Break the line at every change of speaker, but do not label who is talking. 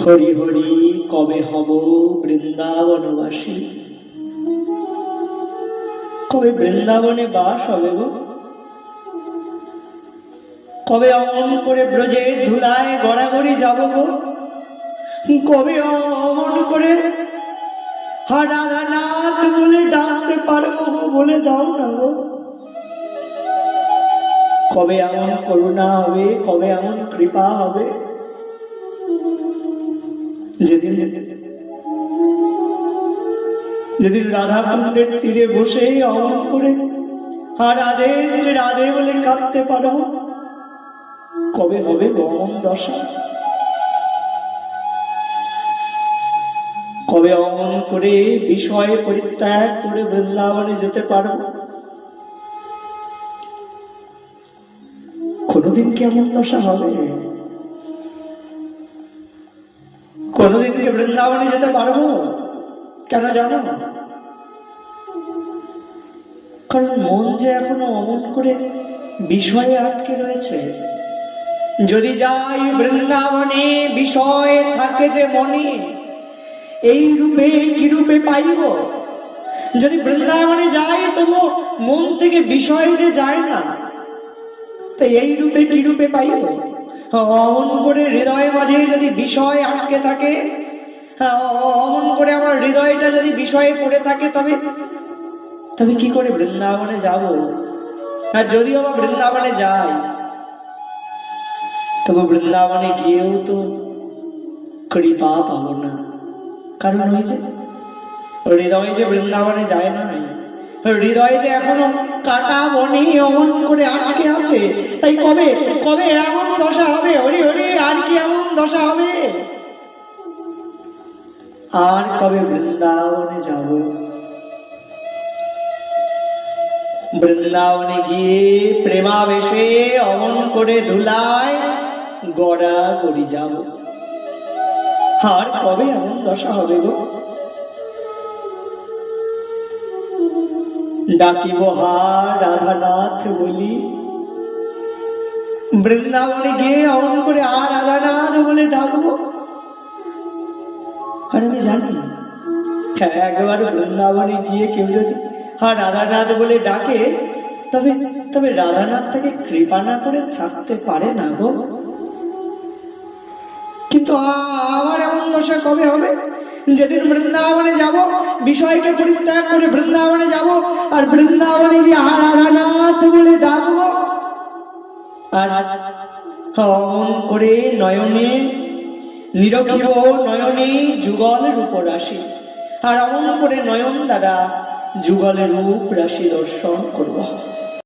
হরি হরি কবে হব বৃন্দাবনবাসী। কবে বৃন্দাবনে বাস হবে গো? কবে অমন করে ব্রজের ধুলায় গড়াগড়ি যাব গো? কবে অমন করে রাধানাথ বলে ডাকতে পারবো গো? বলে দাও না গো। কবে এমন করুণা হবে, কবে এমন কৃপা হবে, যেদিন যেদিন রাধা কুণ্ডের তীরে বসে অমন করে রাধে শ্রী রাধে বলে কাঁদতে পারবো? কবে হবে অমন দশা? কবে অমন করে বিষয় পরিত্যাগ করে বৃন্দাবনে যেতে পারবো? কোনদিন কি এমন দশা হবে? কোনদিন কি বৃন্দাবনে যেতে পারবো? কেন জানো? কারণ মন যে এখনো অমন করে বিষয়ে আটকে রয়েছে। যদি যাই বৃন্দাবনে, বিষয় থাকে যে মনে, এই রূপে কি রূপে পাইব? যদি বৃন্দাবনে যাই তবু মন থেকে বিষয় যে যায় না, তাই এই রূপে কি রূপে পাইব? অমন করে হৃদয় মাঝে যদি বিষয় আটকে থাকে, অমন করে আমার হৃদয়টা যদি বিষয়ে পড়ে থাকে, তবে কি করে বৃন্দাবনে যাব? আর যদিও বা বৃন্দাবনে যাই, তবে বৃন্দাবনে গিয়েও তো কৃপা পাবো না। কারণ ওই যে হৃদয় যে বৃন্দাবনে যায় না, হৃদয় যে এখনো কাটা বনে অমন করে আটকে আছে। তাই কবে কবে এমন দশা হবে? হরি হরি, আর কি এমন দশা হবে? আর কবে বৃন্দাবনে যাব? বৃন্দাবনে গিয়ে প্রেমাবেশে অমন করে ধুলায় গড়া করি যাব। আর কবে এমন দশা হবে গো? ডাকিব হার রাধানাথ বলি, বৃন্দাবনে গিয়ে অমন করে আর রাধানাথ বলে ডাকবো। আর আমি জানি একবার বৃন্দাবনে গিয়ে কেউ যদি রাধানাথ বলে ডাকে, তবে রাধানাথ তাকে কৃপা না করে থাকতে পারে না গো। কিন্তু আমার এমন দশা কবে হবে? যেদিন বৃন্দাবনে যাব, বিষয়কে পরিত্যাগ করে বৃন্দাবনে যাব, আর বৃন্দাবনে গিয়ে রাধানাথ বলে ডাকবো। আর অমন করে নয়নে নিরখিব, নয়নে যুগলের উপর রাশি, আর অমন করে নয়ন দ্বারা যুগলের রূপ রাশি দর্শন করব।